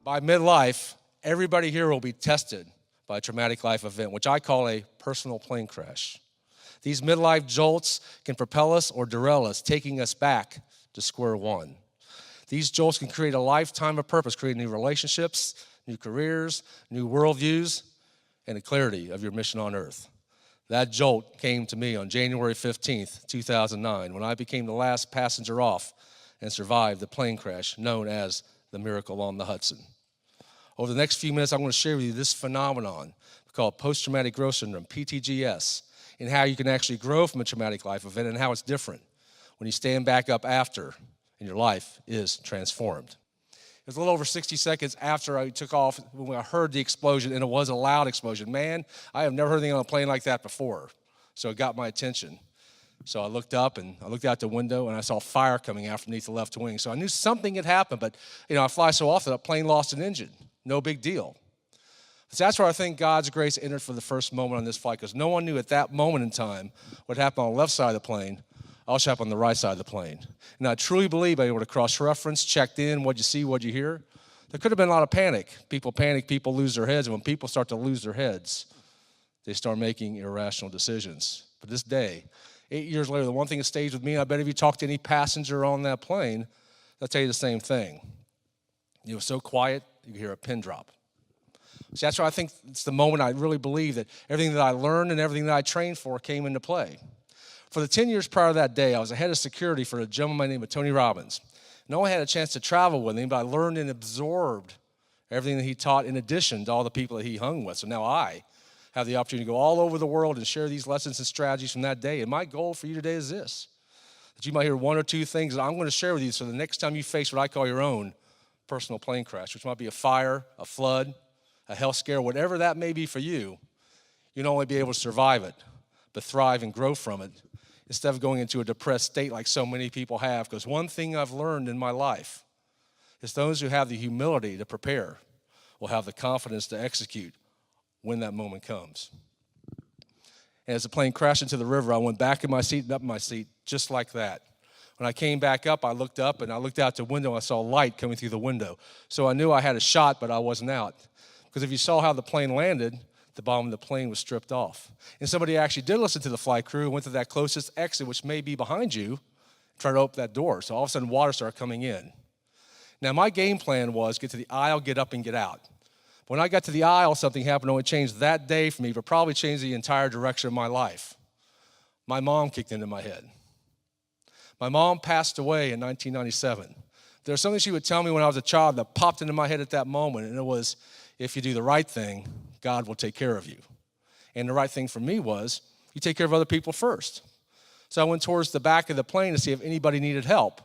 By midlife, everybody here will be tested by a traumatic life event, which I call a personal plane crash. These midlife jolts can propel us or derail us, taking us back to square one. These jolts can create a lifetime of purpose, create new relationships, new careers, new worldviews, and a clarity of your mission on earth. That jolt came to me on January 15th, 2009, when I became the last passenger off and survived the plane crash known as the Miracle on the Hudson. Over the next few minutes, I'm going to share with you this phenomenon called post-traumatic growth syndrome, PTGS, and how you can actually grow from a traumatic life event and how it's different when you stand back up after and your life is transformed. It was a little over 60 seconds after I took off when I heard the explosion, and it was a loud explosion. Man, I have never heard anything on a plane like that before, so it got my attention. So I looked up and I looked out the window and I saw fire coming out from beneath the left wing. So I knew something had happened, but I fly so often, that plane lost an engine. No big deal. So that's where I think God's grace entered for the first moment on this flight, because no one knew at that moment in time what happened on the left side of the plane also happened on the right side of the plane. And I truly believe I was able to cross-reference, checked in, what'd you see, what'd you hear. There could have been a lot of panic. People panic, people lose their heads, and when people start to lose their heads, they start making irrational decisions. But this day, 8 years later, the one thing that stays with me, and I bet if you talk to any passenger on that plane, they'll tell you the same thing. It was so quiet, you could hear a pin drop. So that's why I think it's the moment I really believe that everything that I learned and everything that I trained for came into play. For the 10 years prior to that day, I was a head of security for a gentleman named Tony Robbins. And I only had a chance to travel with him, but I learned and absorbed everything that he taught in addition to all the people that he hung with. So now I have the opportunity to go all over the world and share these lessons and strategies from that day. And my goal for you today is this, that you might hear one or two things that I'm going to share with you so the next time you face what I call your own personal plane crash, which might be a fire, a flood, a health scare, whatever that may be for you, you'll not only be able to survive it, but thrive and grow from it instead of going into a depressed state like so many people have. Because one thing I've learned in my life is those who have the humility to prepare will have the confidence to execute when that moment comes. And as the plane crashed into the river, I went back in my seat and up in my seat just like that. When I came back up, I looked up and I looked out the window and I saw light coming through the window. So I knew I had a shot, but I wasn't out. Because if you saw how the plane landed, the bottom of the plane was stripped off. And somebody actually did listen to the flight crew and went to that closest exit, which may be behind you, try to open that door. So all of a sudden, water started coming in. Now, my game plan was get to the aisle, get up, and get out. When I got to the aisle, something happened. It only changed that day for me, but probably changed the entire direction of my life. My mom kicked into my head. My mom passed away in 1997. There was something she would tell me when I was a child that popped into my head at that moment, and it was, if you do the right thing, God will take care of you. And the right thing for me was, you take care of other people first. So I went towards the back of the plane to see if anybody needed help.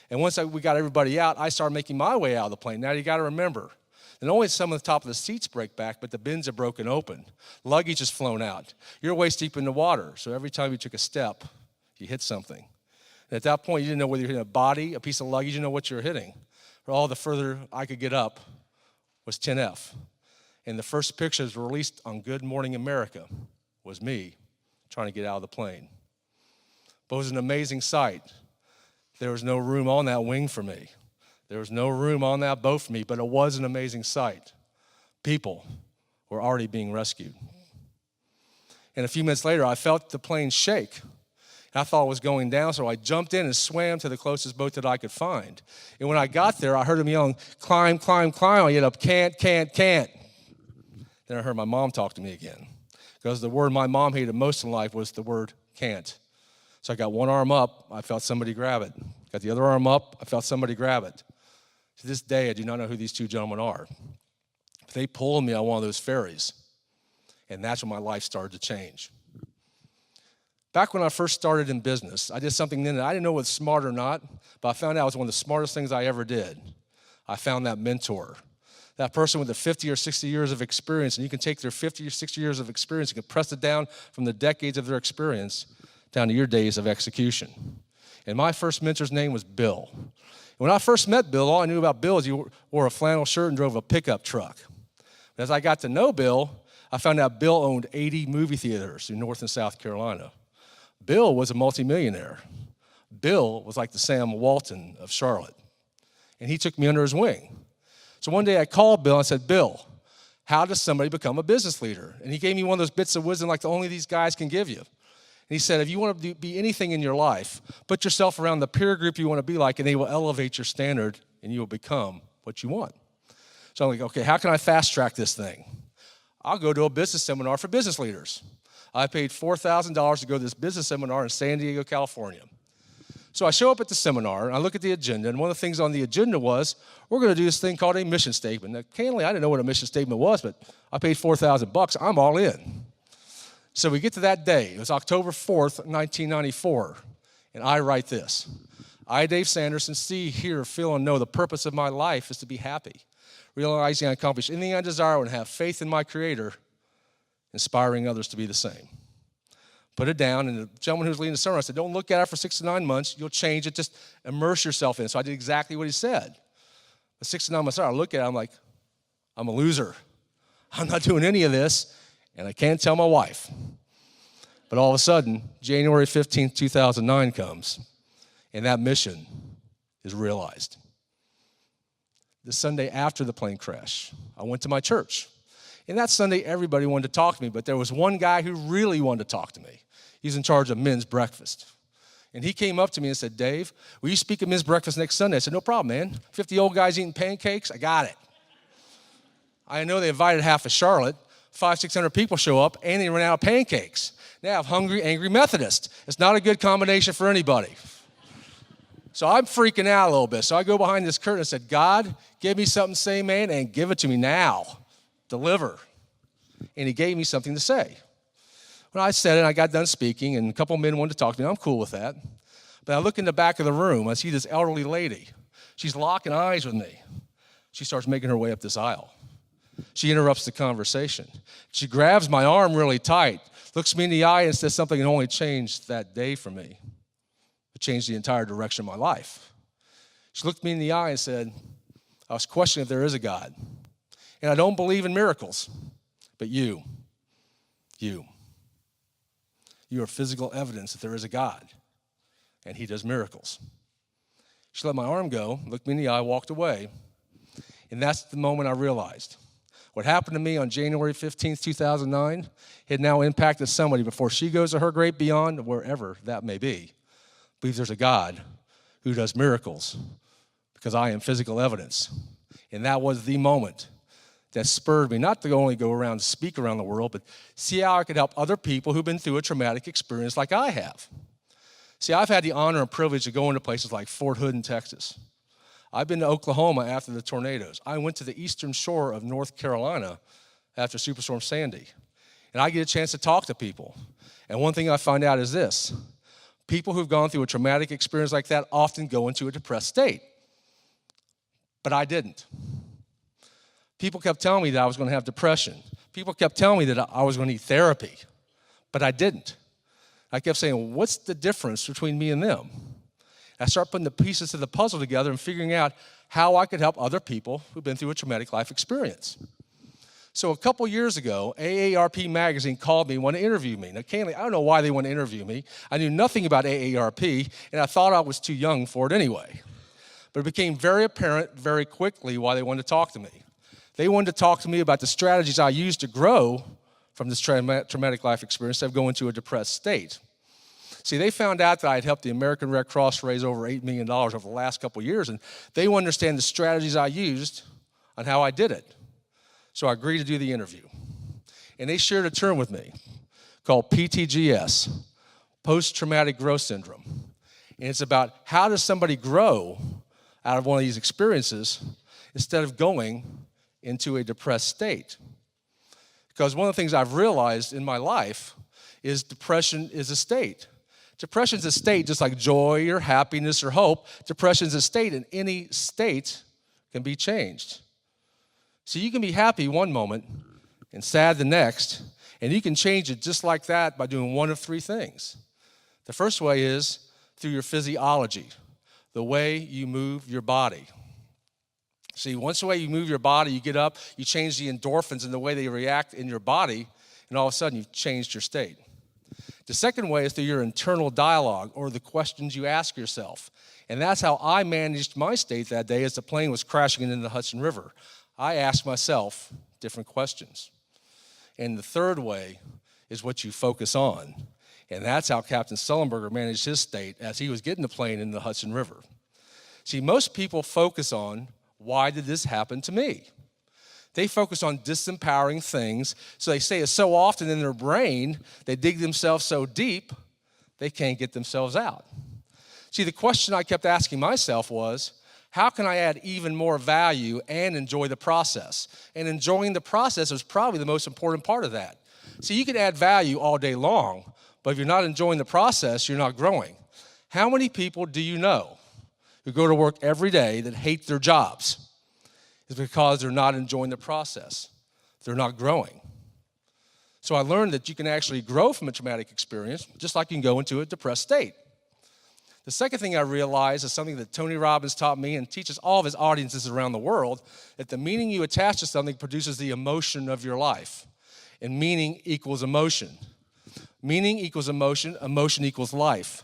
And once we got everybody out, I started making my way out of the plane. Now you got to remember, not only some of the top of the seats break back, but the bins are broken open. Luggage is flown out. You're waist deep in the water. So every time you took a step, you hit something. And at that point, you didn't know whether you're hitting a body, a piece of luggage, you didn't know what you were hitting. For all the further I could get up was 10F. And the first pictures released on Good Morning America was me trying to get out of the plane. But it was an amazing sight. There was no room on that wing for me. There was no room on that boat for me, but it was an amazing sight. People were already being rescued. And a few minutes later, I felt the plane shake. I thought it was going down, so I jumped in and swam to the closest boat that I could find. And when I got there, I heard him yelling, climb, climb, climb. I yelled up, can't. Then I heard my mom talk to me again. Because the word my mom hated most in life was the word can't. So I got one arm up, I felt somebody grab it. Got the other arm up, I felt somebody grab it. To this day, I do not know who these two gentlemen are. But they pulled me on one of those ferries. And that's when my life started to change. Back when I first started in business, I did something then that I didn't know was smart or not, but I found out it was one of the smartest things I ever did. I found that mentor. That person with the 50 or 60 years of experience, and you can take their 50 or 60 years of experience, you can press it down from the decades of their experience down to your days of execution. And my first mentor's name was Bill. When I first met Bill, all I knew about Bill is he wore a flannel shirt and drove a pickup truck. But as I got to know Bill, I found out Bill owned 80 movie theaters in North and South Carolina. Bill was a multimillionaire. Bill was like the Sam Walton of Charlotte. And he took me under his wing. So one day I called Bill and I said, Bill, how does somebody become a business leader? And he gave me one of those bits of wisdom like only these guys can give you. And he said, if you want to be anything in your life, put yourself around the peer group you want to be like, and they will elevate your standard, and you will become what you want. So I'm like, okay, how can I fast track this thing? I'll go to a business seminar for business leaders. I paid $4,000 to go to this business seminar in San Diego, California. So I show up at the seminar, and I look at the agenda, and one of the things on the agenda was, we're going to do this thing called a mission statement. Now, candidly, I didn't know what a mission statement was, but I paid $4,000. I'm all in. So we get to that day. It was October 4th, 1994, and I write this. I, Dave Sanderson, see, hear, feel, and know the purpose of my life is to be happy, realizing I accomplish anything I desire and have faith in my Creator, inspiring others to be the same. Put it down, and the gentleman who was leading the seminar said, don't look at it for 6 to 9 months. You'll change it. Just immerse yourself in it. So I did exactly what he said. But 6 to 9 months later, I look at it, I'm like, I'm a loser. I'm not doing any of this, and I can't tell my wife. But all of a sudden, January 15th, 2009 comes, and that mission is realized. The Sunday after the plane crash, I went to my church. And that Sunday, everybody wanted to talk to me, but there was one guy who really wanted to talk to me. He's in charge of men's breakfast. And he came up to me and said, Dave, will you speak at men's breakfast next Sunday? I said, no problem, man. 50 old guys eating pancakes, I got it. I know they invited half of Charlotte. 500-600 people show up, and they run out of pancakes. Now I have hungry, angry Methodist. It's not a good combination for anybody. So I'm freaking out a little bit. So I go behind this curtain and said, God, give me something to say, man, and give it to me now. Deliver. And he gave me something to say. When I said it, I got done speaking, and a couple of men wanted to talk to me. I'm cool with that. But I look in the back of the room. I see this elderly lady. She's locking eyes with me. She starts making her way up this aisle. She interrupts the conversation. She grabs my arm really tight, looks me in the eye, and says something that only changed that day for me. It changed the entire direction of my life. She looked me in the eye and said, I was questioning if there is a God. And I don't believe in miracles, but you are physical evidence that there is a God, and he does miracles. She let my arm go, looked me in the eye, walked away, and that's the moment I realized what happened to me on January 15th, 2009 had now impacted somebody before she goes to her great beyond, wherever that may be. Believes there's a God who does miracles because I am physical evidence. And that was the moment that spurred me not to only go around and speak around the world, but see how I could help other people who've been through a traumatic experience like I have. See, I've had the honor and privilege of going to places like Fort Hood in Texas. I've been to Oklahoma after the tornadoes. I went to the eastern shore of North Carolina after Superstorm Sandy. And I get a chance to talk to people. And one thing I find out is this. People who've gone through a traumatic experience like that often go into a depressed state. But I didn't. People kept telling me that I was going to have depression. People kept telling me that I was going to need therapy. But I didn't. I kept saying, what's the difference between me and them? I started putting the pieces of the puzzle together and figuring out how I could help other people who've been through a traumatic life experience. So a couple years ago, AARP magazine called me and wanted to interview me. Now, candidly, I don't know why they want to interview me. I knew nothing about AARP, and I thought I was too young for it anyway. But it became very apparent very quickly why they wanted to talk to me. They wanted to talk to me about the strategies I used to grow from this traumatic life experience instead of going into a depressed state. See, they found out that I had helped the American Red Cross raise over $8 million over the last couple of years, and they want to understand the strategies I used on how I did it. So I agreed to do the interview. And they shared a term with me called PTGS, post-traumatic growth syndrome. And it's about how does somebody grow out of one of these experiences instead of going into a depressed state. Because one of the things I've realized in my life is depression is a state. Depression is a state just like joy or happiness or hope. Depression is a state, and any state can be changed. So you can be happy one moment and sad the next, and you can change it just like that by doing one of three things. The first way is through your physiology, the way you move your body. See, once the way you move your body, you get up, you change the endorphins and the way they react in your body, and all of a sudden you've changed your state. The second way is through your internal dialogue or the questions you ask yourself. And that's how I managed my state that day as the plane was crashing into the Hudson River. I asked myself different questions. And the third way is what you focus on. And that's how Captain Sullenberger managed his state as he was getting the plane in the Hudson River. See, most people focus on, why did this happen to me? They focus on disempowering things, so they say it so often in their brain, they dig themselves so deep, they can't get themselves out. See, the question I kept asking myself was, how can I add even more value and enjoy the process? And enjoying the process was probably the most important part of that. See, you can add value all day long, but if you're not enjoying the process, you're not growing. How many people do you know who go to work every day that hate their jobs? It's because they're not enjoying the process. They're not growing. So I learned that you can actually grow from a traumatic experience, just like you can go into a depressed state. The second thing I realized is something that Tony Robbins taught me and teaches all of his audiences around the world, that the meaning you attach to something produces the emotion of your life. And meaning equals emotion. Meaning equals emotion, emotion equals life.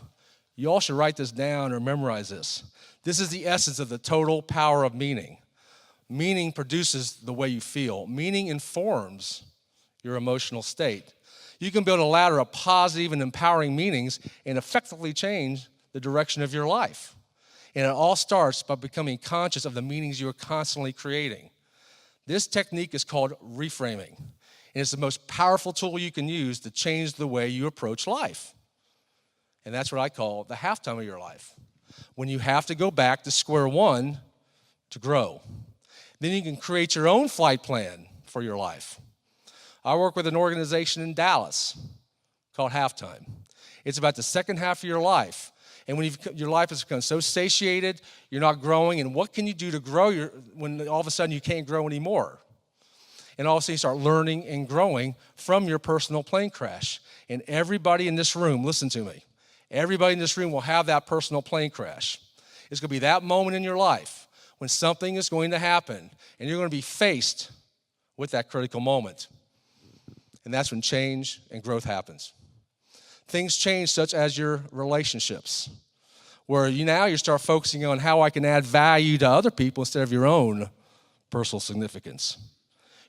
You all should write this down or memorize this. This is the essence of the total power of meaning. Meaning produces the way you feel. Meaning informs your emotional state. You can build a ladder of positive and empowering meanings and effectively change the direction of your life. And it all starts by becoming conscious of the meanings you are constantly creating. This technique is called reframing. And it's the most powerful tool you can use to change the way you approach life. And that's what I call the halftime of your life. When you have to go back to square one to grow. Then you can create your own flight plan for your life. I work with an organization in Dallas called Halftime. It's about the second half of your life. And when your life has become so satiated, you're not growing, and what can you do to grow when all of a sudden you can't grow anymore? And all of a sudden you start learning and growing from your personal plane crash. And everybody in this room, listen to me, everybody in this room will have that personal plane crash. It's going to be that moment in your life when something is going to happen, and you're going to be faced with that critical moment. And that's when change and growth happens. Things change, such as your relationships, where you start focusing on how I can add value to other people instead of your own personal significance.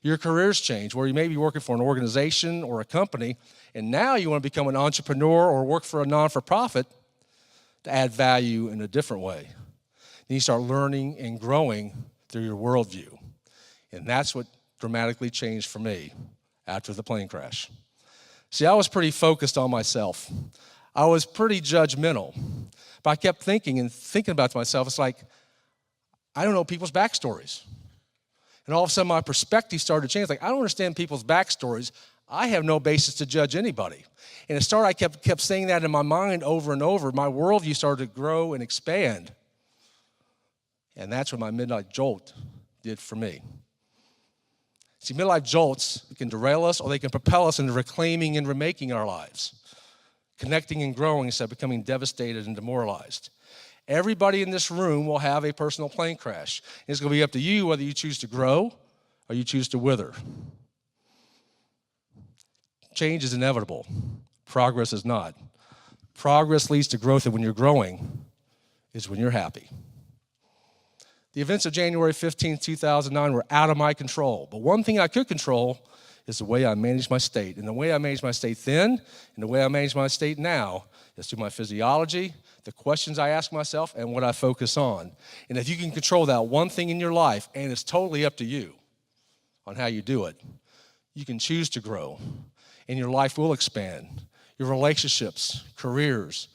Your careers change, where you may be working for an organization or a company, and now you want to become an entrepreneur or work for a non-for-profit to add value in a different way. Then you start learning and growing through your worldview. And that's what dramatically changed for me after the plane crash. See, I was pretty focused on myself. I was pretty judgmental. But I kept thinking about to myself, it's like, I don't know people's backstories. And all of a sudden my perspective started to change. Like, I don't understand people's backstories. I have no basis to judge anybody. And it started, I kept saying that in my mind over and over. My worldview started to grow and expand. And that's what my midnight jolt did for me. See, midlife jolts can derail us, or they can propel us into reclaiming and remaking our lives, connecting and growing instead of becoming devastated and demoralized. Everybody in this room will have a personal plane crash. It's going to be up to you whether you choose to grow or you choose to wither. Change is inevitable. Progress is not. Progress leads to growth, and when you're growing is when you're happy. The events of January 15, 2009 were out of my control. But one thing I could control is the way I managed my state. And the way I managed my state then and the way I manage my state now is through my physiology, the questions I ask myself, and what I focus on. And if you can control that one thing in your life, and it's totally up to you on how you do it, you can choose to grow, and your life will expand. Your relationships, careers,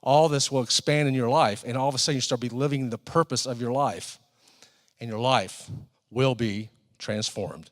all this will expand in your life, and all of a sudden you start living the purpose of your life. And your life will be transformed.